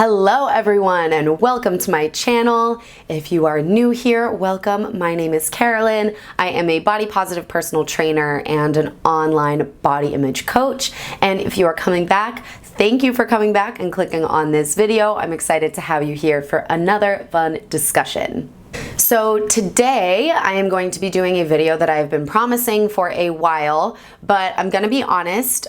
Hello everyone and welcome to my channel. If you are new here, welcome. My name is Carolyn. I am a body positive personal trainer and an online body image coach. And if you are coming back, thank you for coming back and clicking on this video. I'm excited to have you here for another fun discussion. So today I am going to be doing a video that I've been promising for a while, but I'm gonna be honest,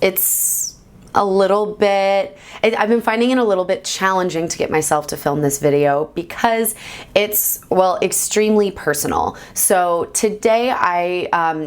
it's a little bit, I've been finding it a little bit challenging to get myself to film this video because it's, well, extremely personal. So today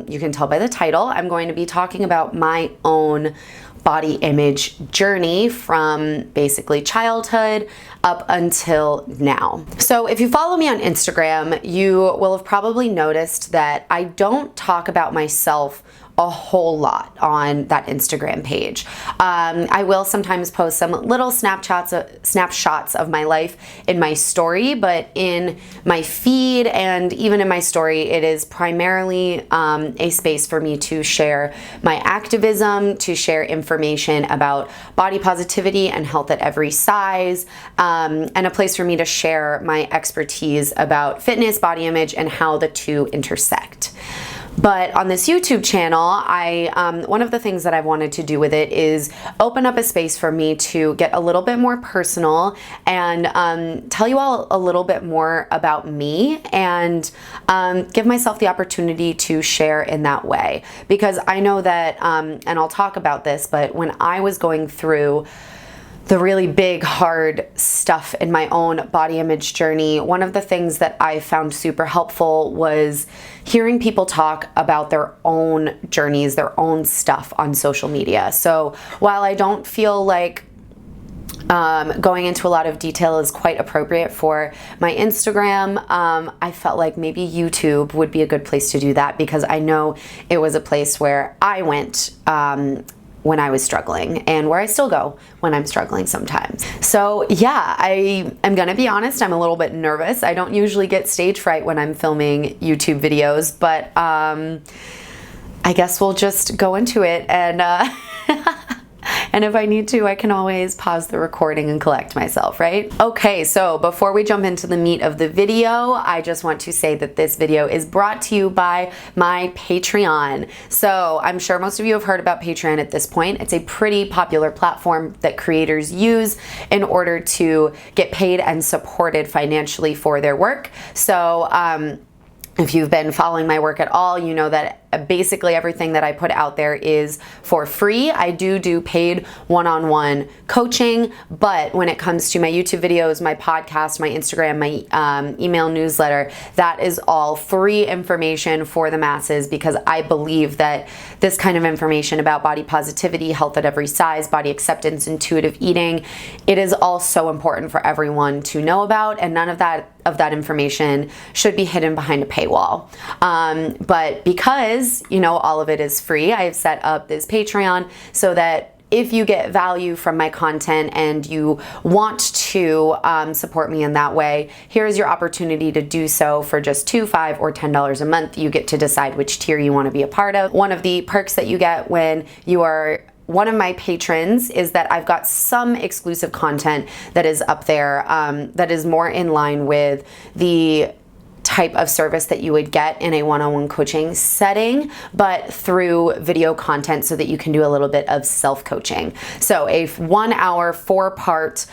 you can tell by the title, I'm going to be talking about my own body image journey from basically childhood up until now. So if you follow me on Instagram, you will have probably noticed that I don't talk about myself a whole lot on that Instagram page. I will sometimes post some little snapshots of my life in my story, but in my feed and even in my story, it is primarily a space for me to share my activism, to share information about body positivity and health at every size, and a place for me to share my expertise about fitness, body image, and how the two intersect. But on this YouTube channel, one of the things that I've wanted to do with it is open up a space for me to get a little bit more personal and tell you all a little bit more about me and give myself the opportunity to share in that way. Because I know that, and I'll talk about this, but when I was going through the really big, hard stuff in my own body image journey, one of the things that I found super helpful was hearing people talk about their own journeys, their own stuff on social media. So while I don't feel like going into a lot of detail is quite appropriate for my Instagram, I felt like maybe YouTube would be a good place to do that because I know it was a place where I went when I was struggling and where I still go when I'm struggling sometimes. So yeah, I am gonna be honest, I'm a little bit nervous. I don't usually get stage fright when I'm filming YouTube videos, but I guess we'll just go into it and and if I need to, I can always pause the recording and collect myself, right? Okay, so before we jump into the meat of the video, I just want to say that this video is brought to you by my Patreon. So I'm sure most of you have heard about Patreon at this point. It's a pretty popular platform that creators use in order to get paid and supported financially for their work. So if you've been following my work at all, you know that basically everything that I put out there is for free. I do paid one-on-one coaching, but when it comes to my YouTube videos, my podcast, my Instagram, my email newsletter, that is all free information for the masses because I believe that this kind of information about body positivity, health at every size, body acceptance, intuitive eating, it is all so important for everyone to know about, and none of that information should be hidden behind a paywall. But because all of it is free, I have set up this Patreon so that if you get value from my content and you want to support me in that way, here's your opportunity to do so for just $2, $5, or $10 a month. You get to decide which tier you want to be a part of. One of the perks that you get when you are one of my patrons is that I've got some exclusive content that is up there that is more in line with the type of service that you would get in a one-on-one coaching setting, but through video content so that you can do a little bit of self-coaching. So a 1 hour, 4-part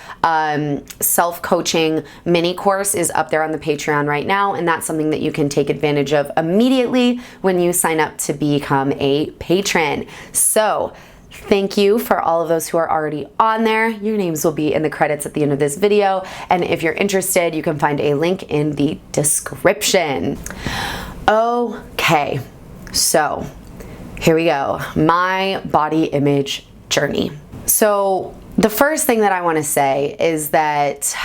self-coaching mini course is up there on the Patreon right now, and that's something that you can take advantage of immediately when you sign up to become a patron. So thank you for all of those who are already on there. Your names will be in the credits at the end of this video. And if you're interested, you can find a link in the description. Okay, so here we go. My body image journey. So the first thing that I want to say is that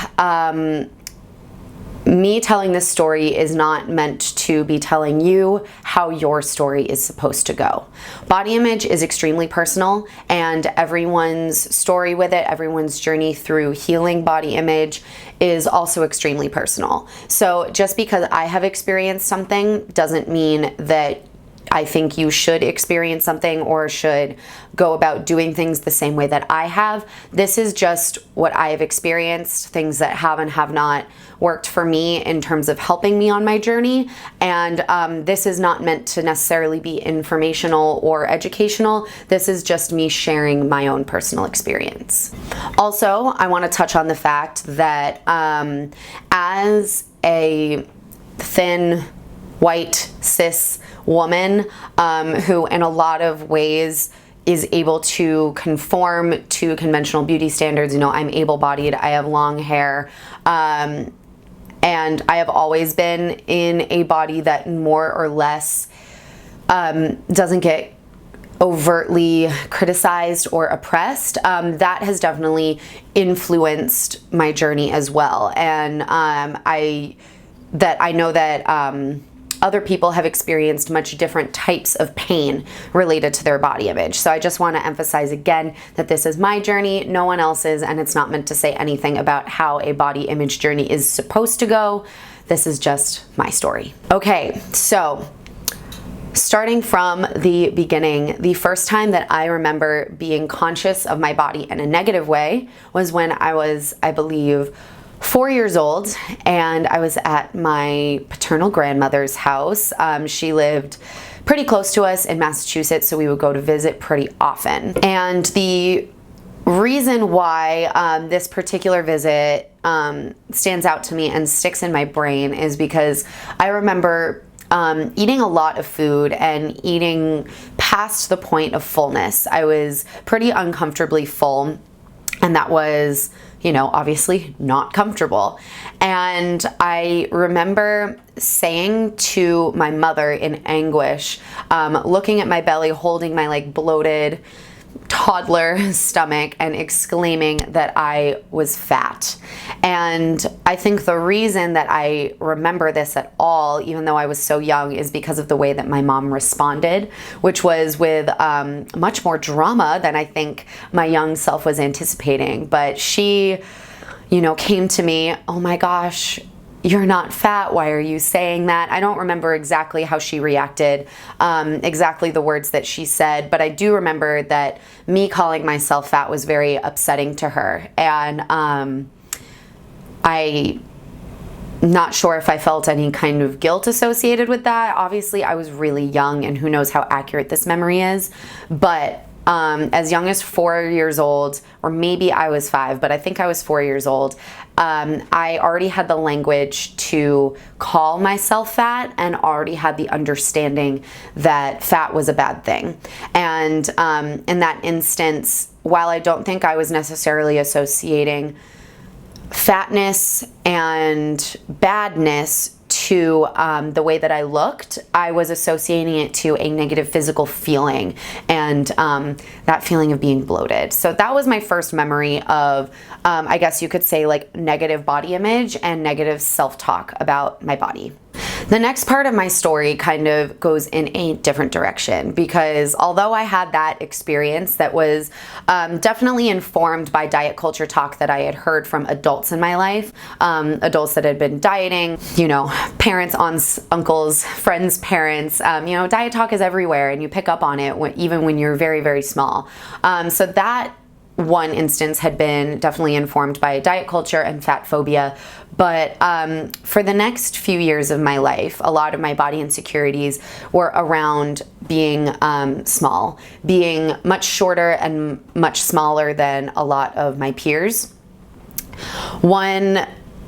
me telling this story is not meant to be telling you how your story is supposed to go. Body image is extremely personal, and everyone's story with it, everyone's journey through healing body image is also extremely personal. So just because I have experienced something doesn't mean that I think you should experience something or should go about doing things the same way that I have. This is just what I have experienced, things that have and have not worked for me in terms of helping me on my journey. And this is not meant to necessarily be informational or educational. This is just me sharing my own personal experience. Also, I want to touch on the fact that as a thin, white, cis woman who in a lot of ways is able to conform to conventional beauty standards. You know, I'm able-bodied, I have long hair, and I have always been in a body that more or less doesn't get overtly criticized or oppressed. That has definitely influenced my journey as well. And I know that other people have experienced much different types of pain related to their body image. So I just want to emphasize again that this is my journey, no one else's, and it's not meant to say anything about how a body image journey is supposed to go. This is just my story. Okay, so starting from the beginning, the first time that I remember being conscious of my body in a negative way was when I was, I believe, 4 years old, and I was at my paternal grandmother's house. She lived pretty close to us in Massachusetts, so we would go to visit pretty often. And the reason why this particular visit stands out to me and sticks in my brain is because I remember eating a lot of food and eating past the point of fullness. I was pretty uncomfortably full, and that was, you know, obviously not comfortable. And I remember saying to my mother in anguish, looking at my belly, holding my like bloated toddler stomach and exclaiming that I was fat. And I think the reason that I remember this at all, even though I was so young, is because of the way that my mom responded, which was with much more drama than I think my young self was anticipating. But she, you know, came to me, "Oh my gosh, you're not fat. Why are you saying that?" I don't remember exactly how she reacted, exactly the words that she said, but I do remember that me calling myself fat was very upsetting to her. And I'm not sure if I felt any kind of guilt associated with that. Obviously, I was really young, and who knows how accurate this memory is, but as young as 4 years old, or maybe I was 5, but I think I was 4 years old, I already had the language to call myself fat and already had the understanding that fat was a bad thing. And in that instance, while I don't think I was necessarily associating fatness and badness to the way that I looked, I was associating it to a negative physical feeling and that feeling of being bloated. So that was my first memory of, I guess you could say, like negative body image and negative self-talk about my body. The next part of my story kind of goes in a different direction, because although I had that experience that was definitely informed by diet culture talk that I had heard from adults in my life, adults that had been dieting, you know, parents, aunts, uncles, friends' parents, you know, diet talk is everywhere and you pick up on it even when you're very, very small. So that one instance had been definitely informed by diet culture and fat phobia. But for the next few years of my life, a lot of my body insecurities were around being small, being much shorter and much smaller than a lot of my peers. One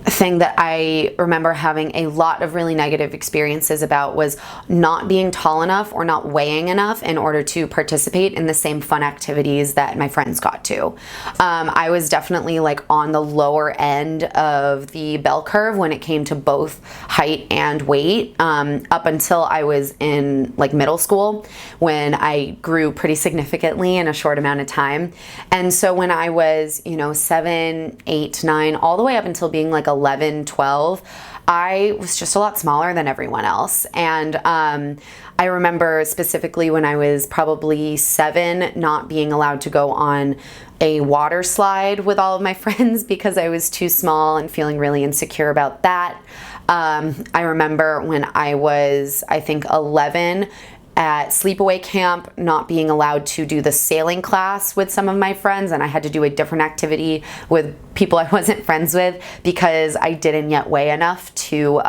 thing that I remember having a lot of really negative experiences about was not being tall enough or not weighing enough in order to participate in the same fun activities that my friends got to. I was definitely like on the lower end of the bell curve when it came to both height and weight, up until I was in like middle school, when I grew pretty significantly in a short amount of time. And so when I was, you know, 7, 8, 9, all the way up until being like 11, 12, I was just a lot smaller than everyone else. And I remember specifically when I was probably 7, not being allowed to go on a water slide with all of my friends because I was too small and feeling really insecure about that. I remember when I was, I think, 11, at sleepaway camp, not being allowed to do the sailing class with some of my friends, and I had to do a different activity with people I wasn't friends with because I didn't yet weigh enough to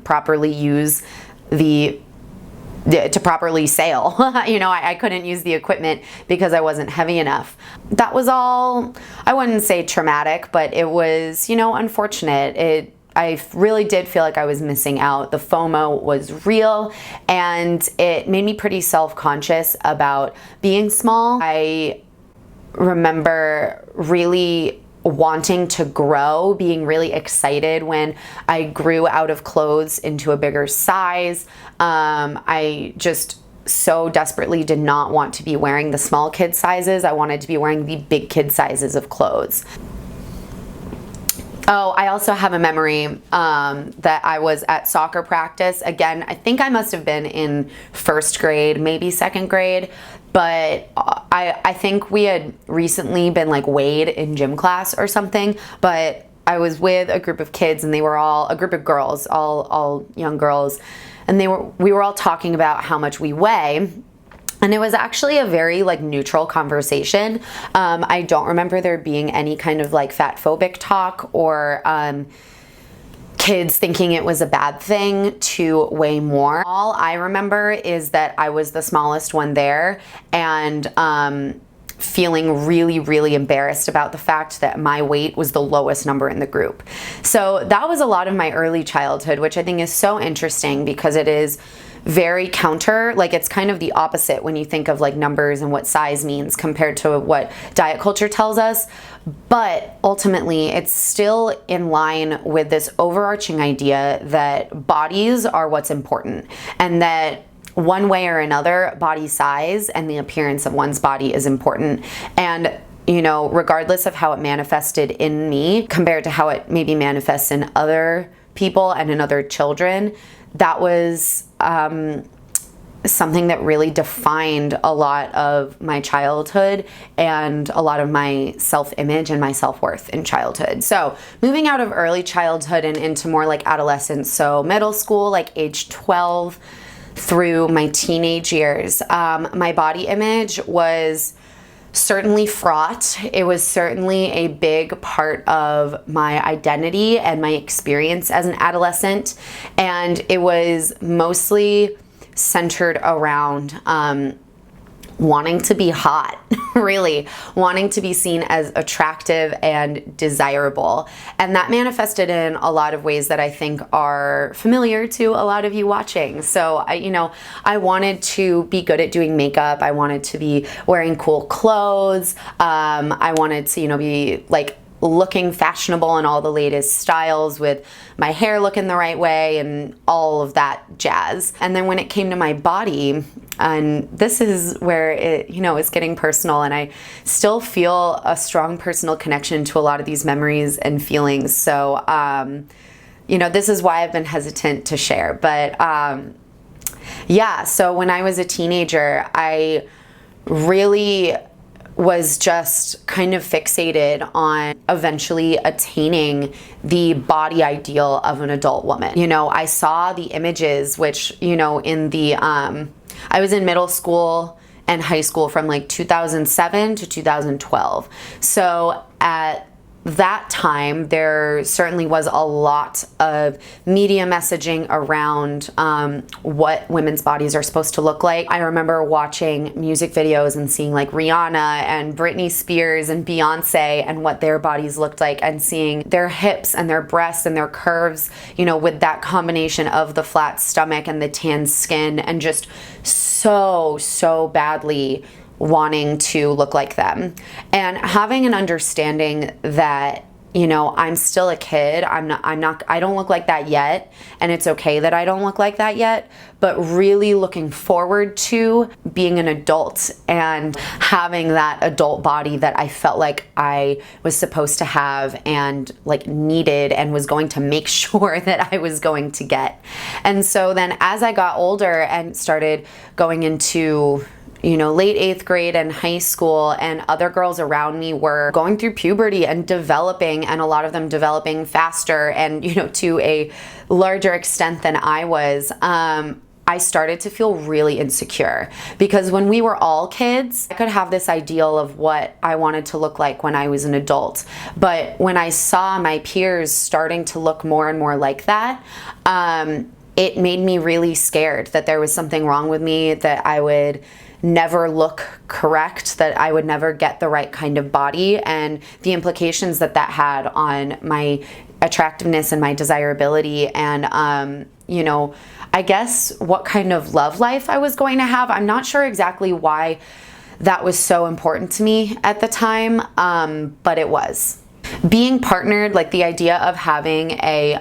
properly use to properly sail. You know, I couldn't use the equipment because I wasn't heavy enough. That was all, I wouldn't say traumatic, but it was, you know, unfortunate. I really did feel like I was missing out. The FOMO was real, and it made me pretty self-conscious about being small. I remember really wanting to grow, being really excited when I grew out of clothes into a bigger size. I just so desperately did not want to be wearing the small kid sizes. I wanted to be wearing the big kid sizes of clothes. Oh, I also have a memory that I was at soccer practice. Again, I think I must have been in first grade, maybe second grade, but I think we had recently been like weighed in gym class or something, but I was with a group of kids, and they were all, a group of girls, all young girls, and we were all talking about how much we weigh. And it was actually a very like neutral conversation. I don't remember there being any kind of like fat phobic talk or kids thinking it was a bad thing to weigh more. All I remember is that I was the smallest one there, and feeling really, really embarrassed about the fact that my weight was the lowest number in the group. So that was a lot of my early childhood, which I think is so interesting because it is very counter, like it's kind of the opposite when you think of like numbers and what size means compared to what diet culture tells us. But ultimately, it's still in line with this overarching idea that bodies are what's important, and that one way or another, body size and the appearance of one's body is important. And you know, regardless of how it manifested in me compared to how it maybe manifests in other people and in other children, that was something that really defined a lot of my childhood and a lot of my self-image and my self-worth in childhood. So moving out of early childhood and into more like adolescence, so middle school, like age 12 through my teenage years, my body image was certainly fraught. It was certainly a big part of my identity and my experience as an adolescent. And it was mostly centered around wanting to be hot, really wanting to be seen as attractive and desirable. And that manifested in a lot of ways that I think are familiar to a lot of you watching. So I wanted to be good at doing makeup. I wanted to be wearing cool clothes. I wanted to, be like looking fashionable in all the latest styles with my hair looking the right way and all of that jazz. And then when it came to my body, and this is where it's getting personal, and I still feel a strong personal connection to a lot of these memories and feelings. So, this is why I've been hesitant to share. But so when I was a teenager, I really was just kind of fixated on eventually attaining the body ideal of an adult woman. I saw the images, which, in the, I was in middle school and high school from like 2007 to 2012. So at that time, there certainly was a lot of media messaging around what women's bodies are supposed to look like. I remember watching music videos and seeing like Rihanna and Britney Spears and Beyonce and what their bodies looked like, and seeing their hips and their breasts and their curves, with that combination of the flat stomach and the tan skin, and just so badly wanting to look like them, and having an understanding that I'm still a kid. I don't look like that yet, and it's okay that I don't look like that yet, but really looking forward to being an adult and having that adult body that I felt like I was supposed to have and like needed and was going to make sure that I was going to get. And so then as I got older and started going into late 8th grade and high school, and other girls around me were going through puberty and developing, and a lot of them developing faster and, to a larger extent than I was, I started to feel really insecure, because when we were all kids, I could have this ideal of what I wanted to look like when I was an adult. But when I saw my peers starting to look more and more like that, it made me really scared that there was something wrong with me, that I would never look correct, that I would never get the right kind of body, and the implications that that had on my attractiveness and my desirability, and you know, I guess what kind of love life I was going to have. I'm not sure exactly why that was so important to me at the time, but it was. Being partnered, like the idea of having a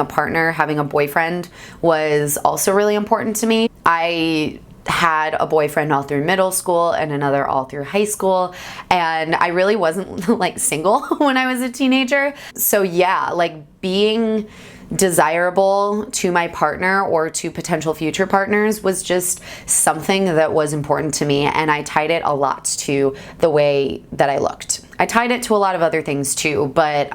partner, having a boyfriend, was also really important to me. I had a boyfriend all through middle school and another all through high school, and I really wasn't like single when I was a teenager. So yeah, like being desirable to my partner or to potential future partners was just something that was important to me, and I tied it a lot to the way that I looked. I tied it to a lot of other things too, but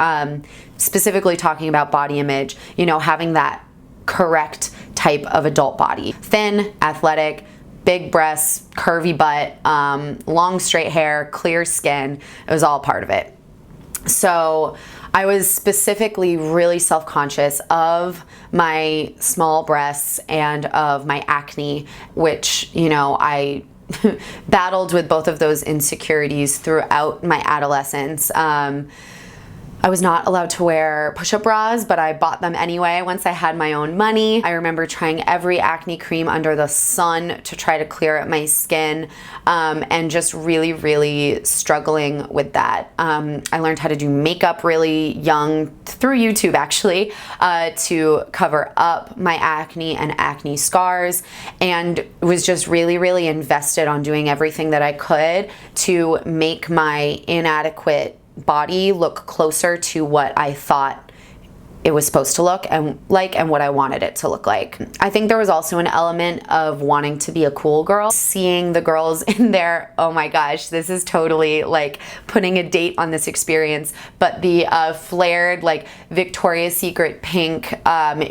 specifically talking about body image, you know, having that correct type of adult body. Thin, athletic, big breasts, curvy butt, long straight hair, clear skin. It was all part of it. So I was specifically really self-conscious of my small breasts and of my acne, which, you know, I battled with both of those insecurities throughout my adolescence. I was not allowed to wear push-up bras, but I bought them anyway once I had my own money. I remember trying every acne cream under the sun to try to clear up my skin, and just really, really struggling with that. I learned how to do makeup really young, through YouTube actually, to cover up my acne and acne scars, and was just really, really invested on doing everything that I could to make my inadequate body look closer to what I thought it was supposed to look and what I wanted it to look like. I think there was also an element of wanting to be a cool girl. Seeing the girls in their, oh my gosh, this is totally like putting a date on this experience, but the flared like Victoria's Secret pink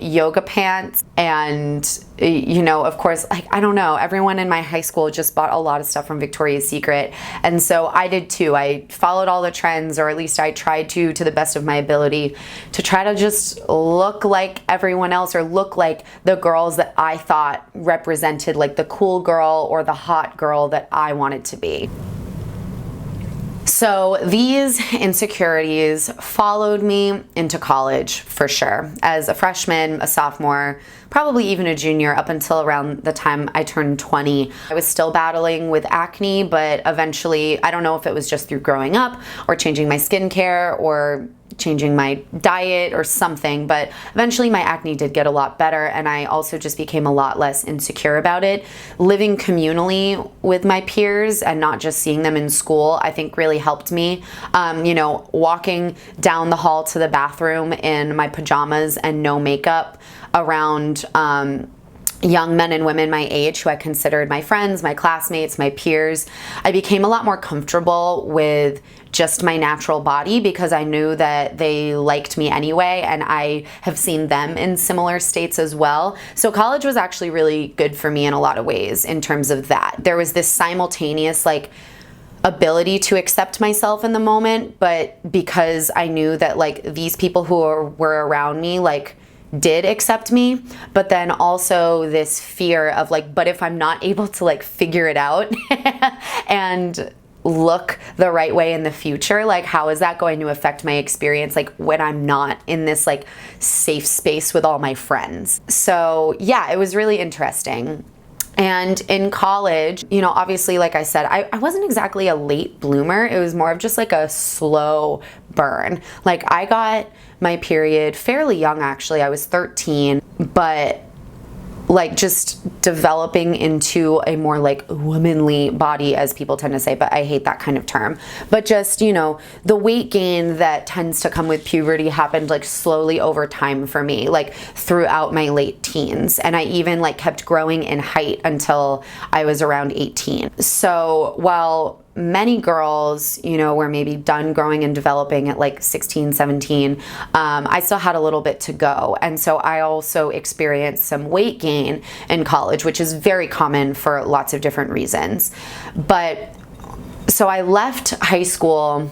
yoga pants, and you know, of course, like, I don't know, everyone in my high school just bought a lot of stuff from Victoria's Secret, and so I did too. I followed all the trends, or at least I tried to the best of my ability, to try to just look like everyone else, or look like the girls that I thought represented like the cool girl or the hot girl that I wanted to be. So these insecurities followed me into college for sure. As a freshman, a sophomore, probably even a junior, up until around the time I turned 20. I was still battling with acne, but eventually, I don't know if it was just through growing up or changing my skincare or changing my diet or something, but eventually my acne did get a lot better, and I also just became a lot less insecure about it. Living communally with my peers and not just seeing them in school, I think really helped me. You know, walking down the hall to the bathroom in my pajamas and no makeup around young men and women my age who I considered my friends, my classmates, my peers, I became a lot more comfortable with just my natural body, because I knew that they liked me anyway, and I have seen them in similar states as well. So college was actually really good for me in a lot of ways in terms of that. There was this simultaneous like ability to accept myself in the moment, but because I knew that like these people who were around me like did accept me, but then also this fear of like, but if I'm not able to like figure it out and look the right way in the future, like how is that going to affect my experience like when I'm not in this like safe space with all my friends? So yeah, it was really interesting. And in college, you know, obviously, like I said, I wasn't exactly a late bloomer. It was more of just like a slow burn. Like I got my period fairly young, actually. I was 13, but like just developing into a more like womanly body, as people tend to say, but I hate that kind of term. But just, you know, the weight gain that tends to come with puberty happened like slowly over time for me, like throughout my late teens. And I even like kept growing in height until I was around 18. So while many girls, you know, were maybe done growing and developing at like 16, 17, I still had a little bit to go. And so I also experienced some weight gain in college, which is very common for lots of different reasons. But so I left high school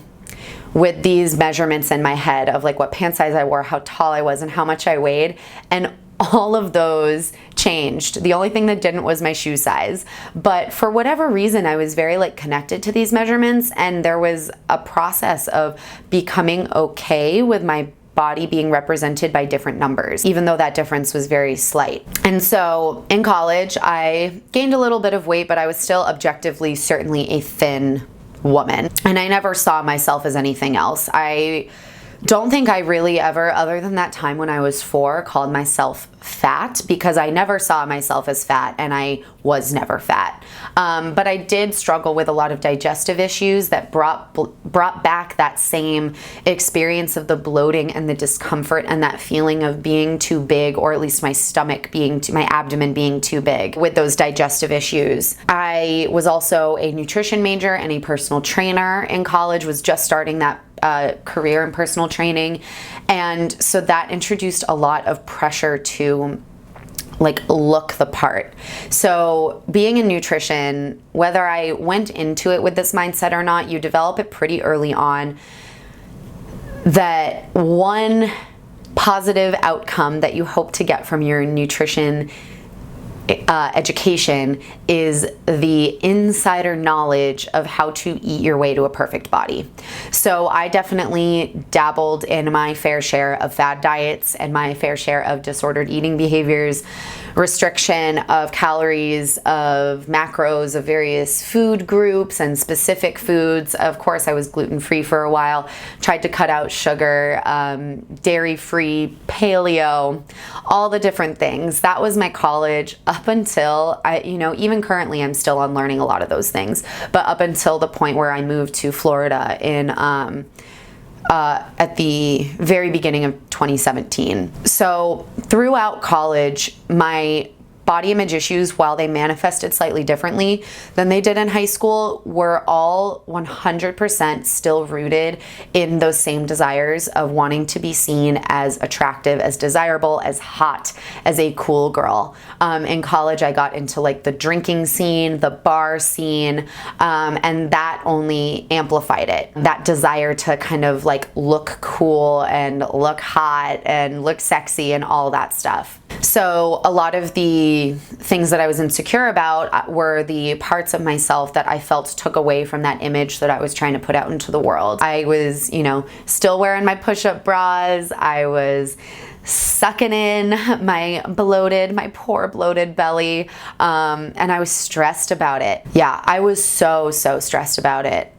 with these measurements in my head of like what pant size I wore, how tall I was, and how much I weighed. And all of those changed. The only thing that didn't was my shoe size. But for whatever reason, I was very like connected to these measurements, and there was a process of becoming okay with my body being represented by different numbers, even though that difference was very slight. And so in college, I gained a little bit of weight, but I was still objectively certainly a thin woman. And I never saw myself as anything else. I don't think I really ever, other than that time when I was 4, called myself fat, because I never saw myself as fat, and I was never fat. But I did struggle with a lot of digestive issues that brought back that same experience of the bloating and the discomfort and that feeling of being too big, or at least my stomach being my abdomen being too big with those digestive issues. I was also a nutrition major and a personal trainer in college, was just starting that career in personal training. And so that introduced a lot of pressure to like look the part. So being in nutrition, whether I went into it with this mindset or not, you develop it pretty early on that one positive outcome that you hope to get from your nutrition education is the insider knowledge of how to eat your way to a perfect body. So I definitely dabbled in my fair share of fad diets and my fair share of disordered eating behaviors, restriction of calories, of macros, of various food groups and specific foods. Of course, I was gluten-free for a while, tried to cut out sugar, dairy-free, paleo, all the different things. That was my college up until even currently I'm still unlearning a lot of those things, but up until the point where I moved to Florida in at the very beginning of 2017. So throughout college, my body image issues, while they manifested slightly differently than they did in high school, were all 100% still rooted in those same desires of wanting to be seen as attractive, as desirable, as hot, as a cool girl. In college, I got into like the drinking scene, the bar scene, and that only amplified it. That desire to kind of like look cool and look hot and look sexy and all that stuff. So a lot of the things that I was insecure about were the parts of myself that I felt took away from that image that I was trying to put out into the world. I was, still wearing my push-up bras. I was sucking in my poor bloated belly, and I was stressed about it. Yeah, I was so stressed about it.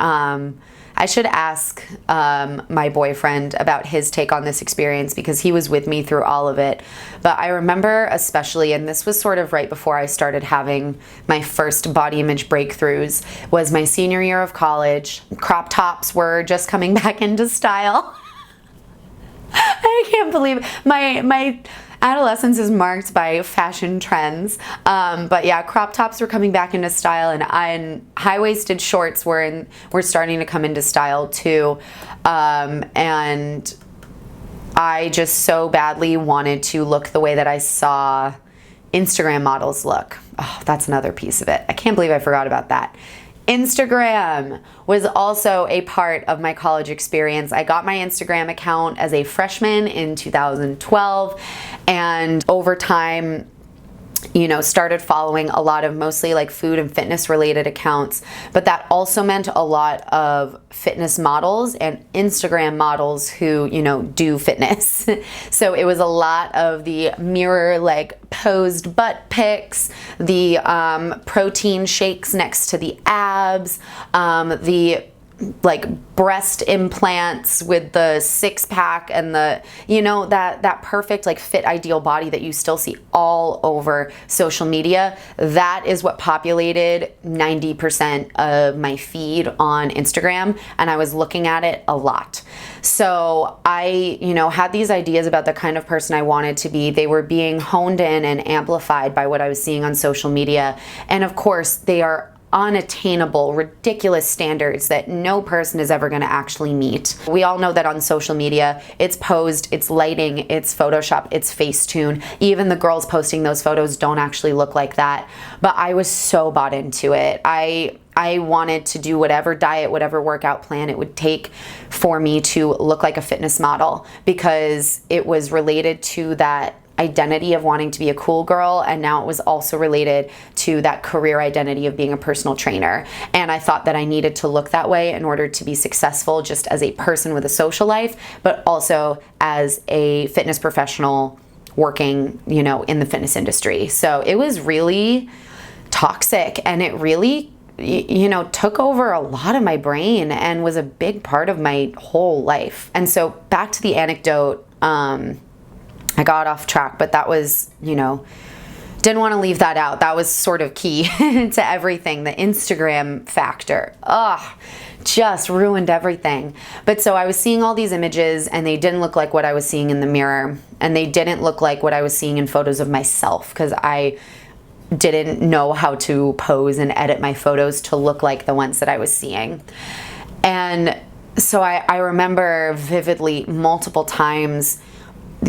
I should ask my boyfriend about his take on this experience, because he was with me through all of it. But I remember especially, and this was sort of right before I started having my first body image breakthroughs, was my senior year of college. Crop tops were just coming back into style. I can't believe my adolescence is marked by fashion trends, but yeah, crop tops were coming back into style, and high-waisted shorts were starting to come into style too, and I just so badly wanted to look the way that I saw Instagram models look. Oh, that's another piece of it. I can't believe I forgot about that. Instagram was also a part of my college experience. I got my Instagram account as a freshman in 2012, and over time, started following a lot of mostly like food and fitness related accounts, but that also meant a lot of fitness models and Instagram models who, do fitness. So it was a lot of the mirror like posed butt pics, the protein shakes next to the abs, the like breast implants with the six-pack and the that perfect like fit ideal body that you still see all over social media. That is what populated 90% of my feed on Instagram, and I was looking at it a lot. So I had these ideas about the kind of person I wanted to be. They were being honed in and amplified by what I was seeing on social media, and of course they are unattainable, ridiculous standards that no person is ever going to actually meet. We all know that on social media, it's posed, it's lighting, it's Photoshop, it's Facetune. Even the girls posting those photos don't actually look like that. But I was so bought into it. I wanted to do whatever diet, whatever workout plan it would take for me to look like a fitness model, because it was related to that identity of wanting to be a cool girl, and now it was also related to that career identity of being a personal trainer. And I thought that I needed to look that way in order to be successful, just as a person with a social life, but also as a fitness professional working, you know, in the fitness industry. So it was really toxic, and it really, you know, took over a lot of my brain and was a big part of my whole life. And so back to the anecdote, I got off track, but that was, you know, didn't want to leave that out. That was sort of key to everything. The Instagram factor, just ruined everything. But so I was seeing all these images, and they didn't look like what I was seeing in the mirror, and they didn't look like what I was seeing in photos of myself, because I didn't know how to pose and edit my photos to look like the ones that I was seeing. And so I remember vividly multiple times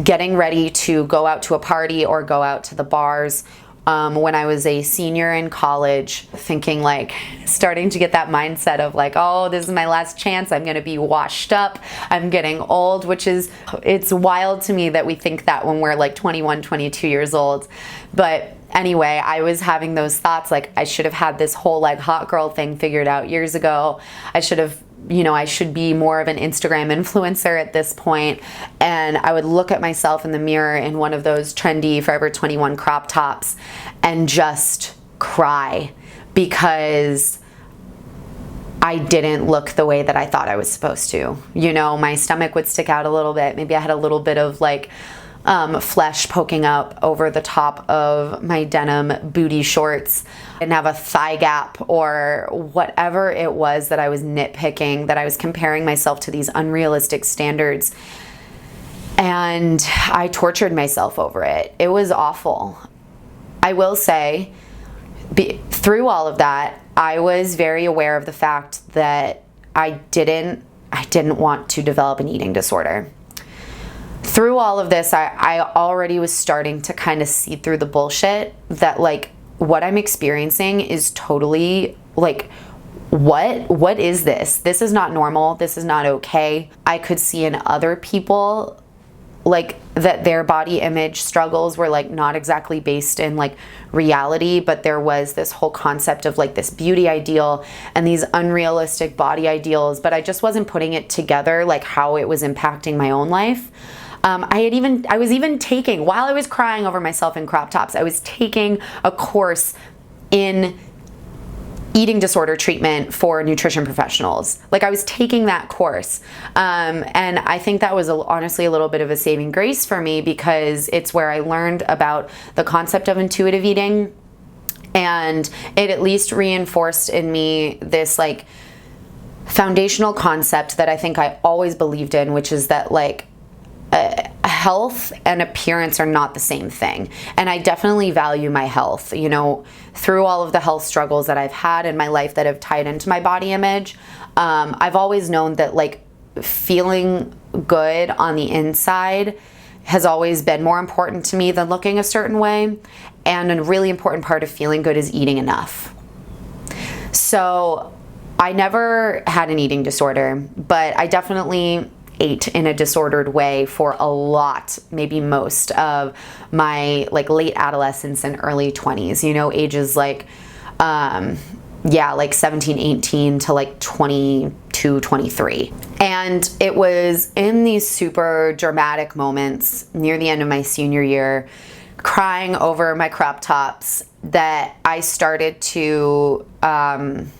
getting ready to go out to a party or go out to the bars when I was a senior in college, thinking, like, starting to get that mindset of like, oh, this is my last chance. I'm going to be washed up. I'm getting old, which is, it's wild to me that we think that when we're like 21, 22 years old. But anyway, I was having those thoughts, like, I should have had this whole like hot girl thing figured out years ago. I should have, you know, I should be more of an Instagram influencer at this point. And I would look at myself in the mirror in one of those trendy Forever 21 crop tops and just cry, because I didn't look the way that I thought I was supposed to. You know, my stomach would stick out a little bit. Maybe I had a little bit of like flesh poking up over the top of my denim booty shorts. I didn't have a thigh gap or whatever it was that I was nitpicking, that I was comparing myself to these unrealistic standards. And I tortured myself over it. It was awful. I will say, through all of that, I was very aware of the fact that I didn't want to develop an eating disorder. Through all of this, I already was starting to kind of see through the bullshit that, like, what I'm experiencing is totally, like, what is this? This is not normal. This is not okay. I could see in other people, like, that their body image struggles were like not exactly based in like reality, but there was this whole concept of like this beauty ideal and these unrealistic body ideals, but I just wasn't putting it together, like how it was impacting my own life. I was even taking, while I was crying over myself in crop tops, I was taking a course in eating disorder treatment for nutrition professionals. Like, I was taking that course. And I think that was honestly a little bit of a saving grace for me, because it's where I learned about the concept of intuitive eating. And it at least reinforced in me this like foundational concept that I think I always believed in, which is that like health and appearance are not the same thing. And I definitely value my health. You know, through all of the health struggles that I've had in my life that have tied into my body image, I've always known that like feeling good on the inside has always been more important to me than looking a certain way. And a really important part of feeling good is eating enough. So I never had an eating disorder, but I definitely ate in a disordered way for a lot, maybe most of my like late adolescence and early 20s, you know, ages like, like 17, 18 to like 22, 23. And it was in these super dramatic moments near the end of my senior year, crying over my crop tops, that I started to have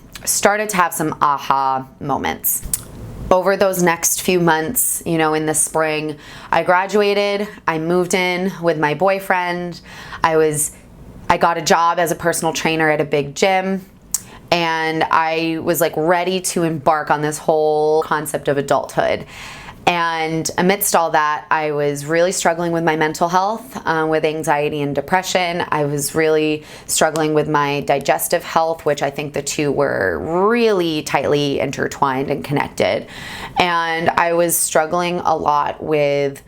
some aha moments. Over those next few months, you know, in the spring, I graduated, I moved in with my boyfriend, I got a job as a personal trainer at a big gym, and I was like ready to embark on this whole concept of adulthood. And amidst all that, I was really struggling with my mental health, with anxiety and depression. I was really struggling with my digestive health, which I think the two were really tightly intertwined and connected. And I was struggling a lot with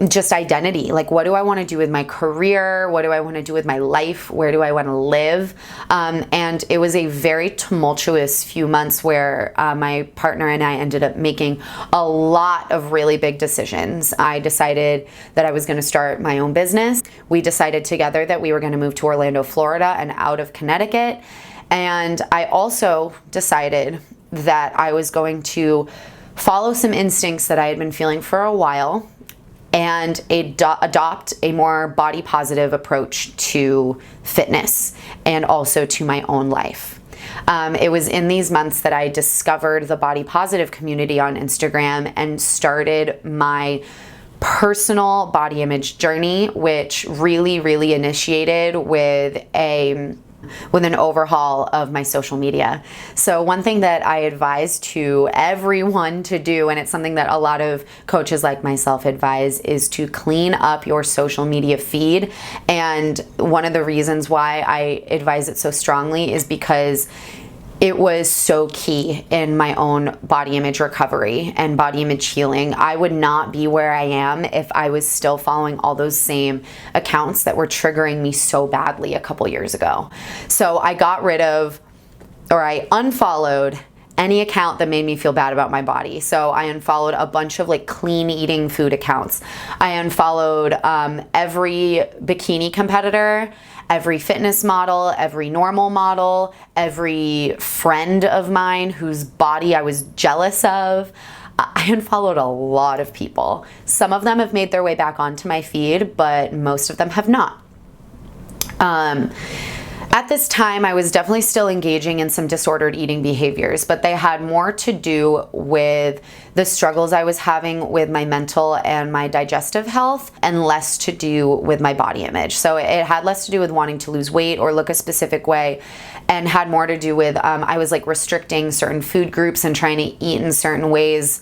just identity. Like, what do I want to do with my career? What do I want to do with my life? Where do I want to live? And it was a very tumultuous few months where my partner and I ended up making a lot of really big decisions. I decided that I was going to start my own business. We decided together that we were going to move to Orlando, Florida, and out of Connecticut. And I also decided that I was going to follow some instincts that I had been feeling for a while and adopt a more body positive approach to fitness and also to my own life. It was in these months that I discovered the body positive community on Instagram and started my personal body image journey, which really initiated with an overhaul of my social media. So one thing that I advise to everyone to do, and it's something that a lot of coaches like myself advise, is to clean up your social media feed. And one of the reasons why I advise it so strongly is because it was so key in my own body image recovery and body image healing. I would not be where I am if I was still following all those same accounts that were triggering me so badly a couple years ago. So I got rid of, or I unfollowed any account that made me feel bad about my body. So I unfollowed a bunch of like clean eating food accounts. I unfollowed every bikini competitor, every fitness model, every normal model, every friend of mine whose body I was jealous of. I unfollowed a lot of people. Some of them have made their way back onto my feed, but most of them have not. At this time, I was definitely still engaging in some disordered eating behaviors, but they had more to do with the struggles I was having with my mental and my digestive health and less to do with my body image. So it had less to do with wanting to lose weight or look a specific way and had more to do with I was like restricting certain food groups and trying to eat in certain ways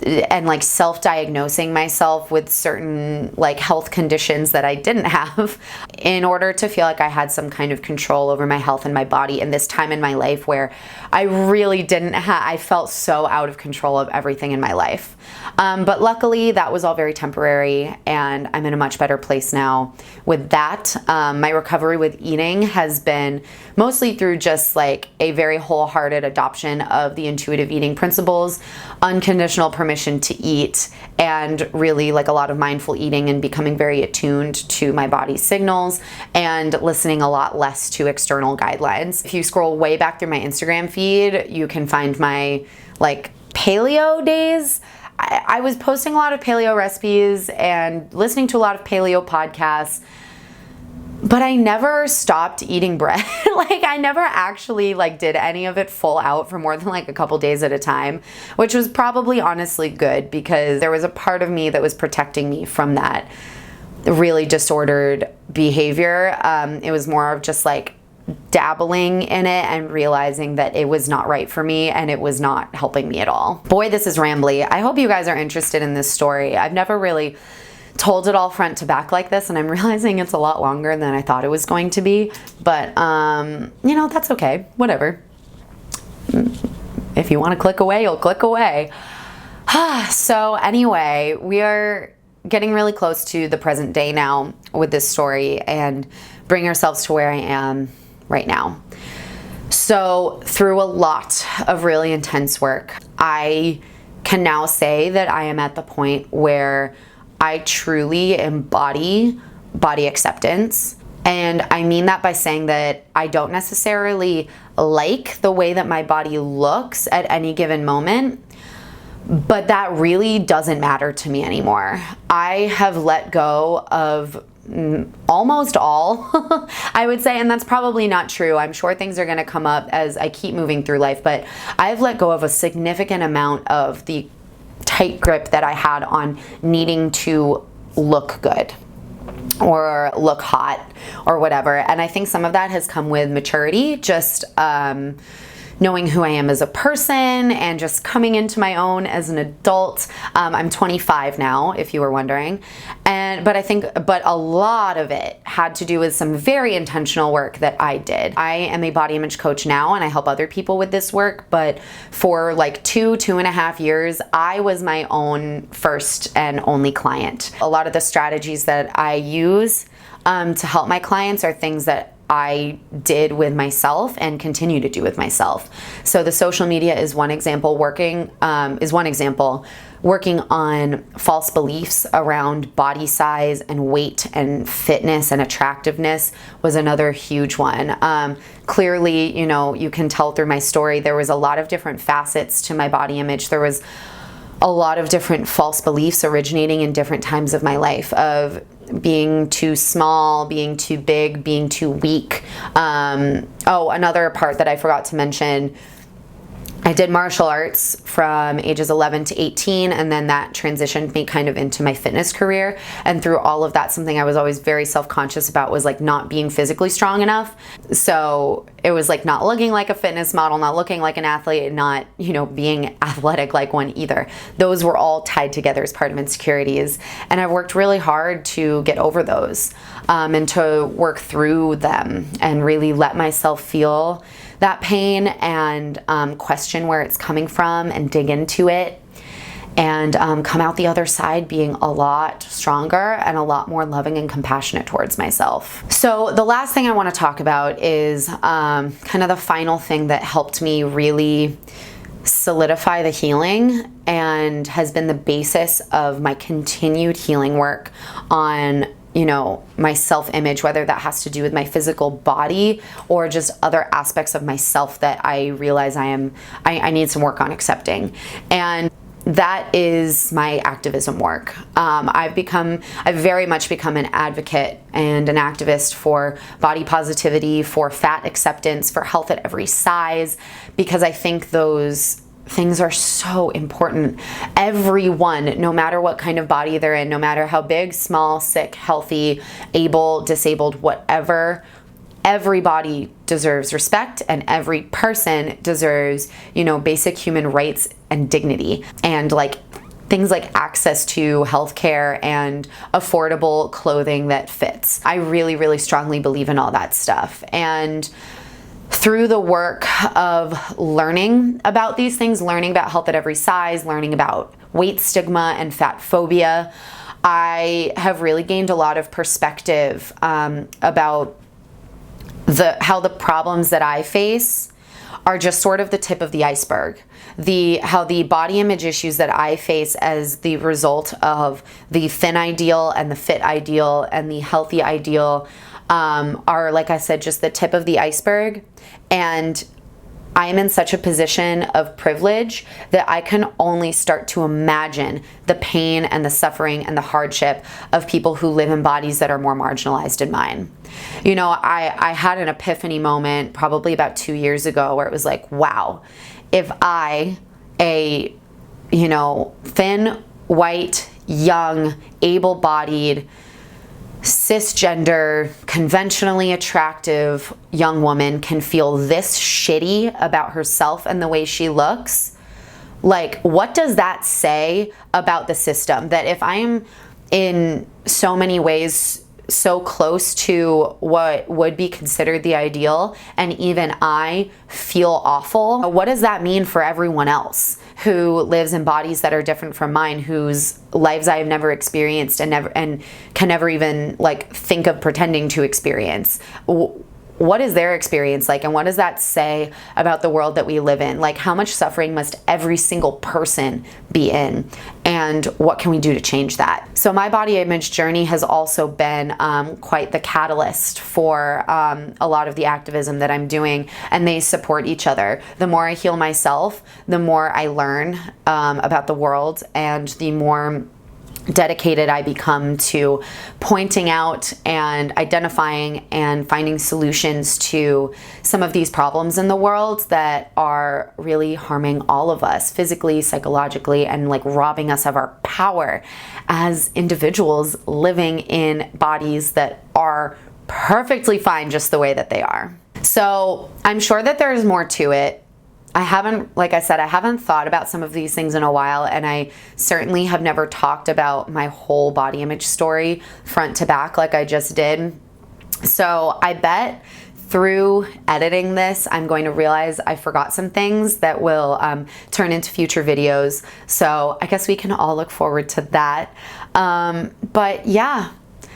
and like self-diagnosing myself with certain like health conditions that I didn't have in order to feel like I had some kind of control over my health and my body in this time in my life where I really didn't I felt so out of control of everything in my life. But luckily that was all very temporary and I'm in a much better place now with that. My recovery with eating has been mostly through just like a very wholehearted adoption of the intuitive eating principles, unconditional permission to eat, and really like a lot of mindful eating and becoming very attuned to my body's signals and listening a lot less to external guidelines. If you scroll way back through my Instagram feed, you can find my like paleo days. I was posting a lot of paleo recipes and listening to a lot of paleo podcasts, but I never stopped eating bread. Like I never actually like did any of it full out for more than like a couple days at a time, which was probably honestly good because there was a part of me that was protecting me from that really disordered behavior. It was more of just like dabbling in it and realizing that it was not right for me and it was not helping me at all. Boy, this is rambly. I hope you guys are interested in this story. I've never really told it all front to back like this, and I'm realizing it's a lot longer than I thought it was going to be, but you know, that's okay, whatever. If you want to click away, you'll click away. So anyway, we are getting really close to the present day now with this story and bring ourselves to where I am right now. So through a lot of really intense work, I can now say that I am at the point where I truly embody body acceptance. And I mean that by saying that I don't necessarily like the way that my body looks at any given moment, but that really doesn't matter to me anymore. I have let go of almost all, I would say, and that's probably not true. I'm sure things are going to come up as I keep moving through life, but I've let go of a significant amount of the tight grip that I had on needing to look good or look hot or whatever. And I think some of that has come with maturity, just knowing who I am as a person and just coming into my own as an adult. I'm 25 now, if you were wondering. But a lot of it had to do with some very intentional work that I did. I am a body image coach now, and I help other people with this work, but for like 2.5 years, I was my own first and only client. A lot of the strategies that I use to help my clients are things that I did with myself and continue to do with myself. So the social media is one example. Working on false beliefs around body size and weight and fitness and attractiveness was another huge one. Clearly, you can tell through my story, there was a lot of different facets to my body image. There was a lot of different false beliefs originating in different times of my life, of being too small, being too big, being too weak. Another part that I forgot to mention, I did martial arts from ages 11 to 18, and then that transitioned me kind of into my fitness career. And through all of that, something I was always very self-conscious about was like not being physically strong enough. So it was like not looking like a fitness model, not looking like an athlete, not, being athletic like one either. Those were all tied together as part of insecurities. And I've worked really hard to get over those and to work through them and really let myself feel that pain and question where it's coming from and dig into it and come out the other side being a lot stronger and a lot more loving and compassionate towards myself. So the last thing I want to talk about is kind of the final thing that helped me really solidify the healing and has been the basis of my continued healing work on my self-image, whether that has to do with my physical body or just other aspects of myself that I realize I need some work on accepting. And that is my activism work. I've very much become an advocate and an activist for body positivity, for fat acceptance, for health at every size, because I think those things are so important. Everyone, no matter what kind of body they're in, no matter how big, small, sick, healthy, able, disabled, whatever, everybody deserves respect, and every person deserves, basic human rights and dignity, and like things like access to healthcare and affordable clothing that fits. I really, really strongly believe in all that stuff. And through the work of learning about these things, learning about health at every size, learning about weight stigma and fat phobia, I have really gained a lot of perspective about how the problems that I face are just sort of the tip of the iceberg. How the body image issues that I face as the result of the thin ideal and the fit ideal and the healthy ideal are, like I said, just the tip of the iceberg. And I am in such a position of privilege that I can only start to imagine the pain and the suffering and the hardship of people who live in bodies that are more marginalized than mine. I had an epiphany moment probably about 2 years ago where it was like, wow, if I, a thin, white, young, able-bodied, cisgender, conventionally attractive young woman can feel this shitty about herself and the way she looks, like, what does that say about the system? That if I am in so many ways so close to what would be considered the ideal, and even I feel awful, what does that mean for everyone else who lives in bodies that are different from mine, whose lives I have never experienced and can never even think of pretending to experience? What is their experience like, and what does that say about the world that we live in? Like, how much suffering must every single person be in, and what can we do to change that? So my body image journey has also been quite the catalyst for a lot of the activism that I'm doing, and they support each other. The more I heal myself, the more I learn about the world, and the more dedicated I become to pointing out and identifying and finding solutions to some of these problems in the world that are really harming all of us physically, psychologically, and robbing us of our power as individuals living in bodies that are perfectly fine just the way that they are. So I'm sure that there's more to it. I haven't, like I said, I haven't thought about some of these things in a while, and I certainly have never talked about my whole body image story front to back like I just did. So I bet through editing this, I'm going to realize I forgot some things that will turn into future videos. So I guess we can all look forward to that. But yeah,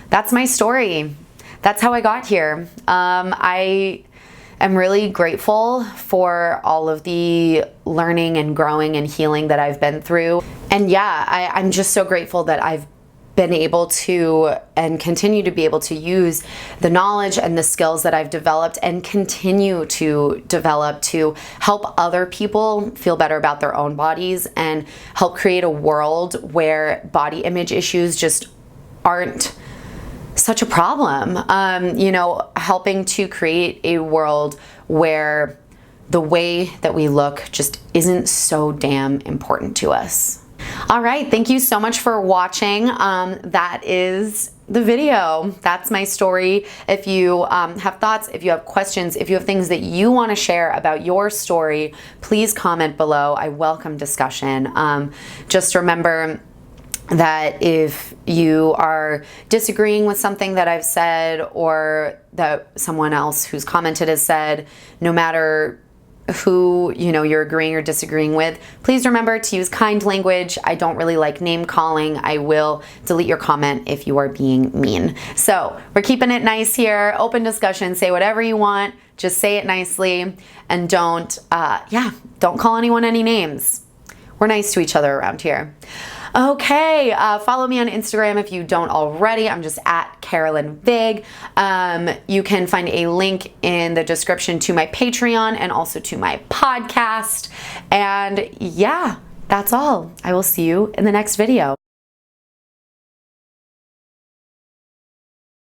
that's my story. That's how I got here. I am really grateful for all of the learning and growing and healing that I've been through. And yeah, I'm just so grateful that I've been able to and continue to be able to use the knowledge and the skills that I've developed and continue to develop to help other people feel better about their own bodies and help create a world where body image issues just aren't such a problem. You know, helping to create a world where the way that we look just isn't so damn important to us. All right, thank you so much for watching. That is the video. That's my story. If you have thoughts, if you have questions, if you have things that you want to share about your story, please comment below. I welcome discussion. Just remember that if you are disagreeing with something that I've said or that someone else who's commented has said, no matter who you're agreeing or disagreeing with, please remember to use kind language. I don't really like name calling. I will delete your comment if you are being mean. So we're keeping it nice here. Open discussion. Say whatever you want. Just say it nicely, and don't call anyone any names. We're nice to each other around here. Okay, follow me on Instagram if you don't already. I'm just at Carolyn Vig. You can find a link in the description to my Patreon and also to my podcast. And yeah, that's all. I will see you in the next video.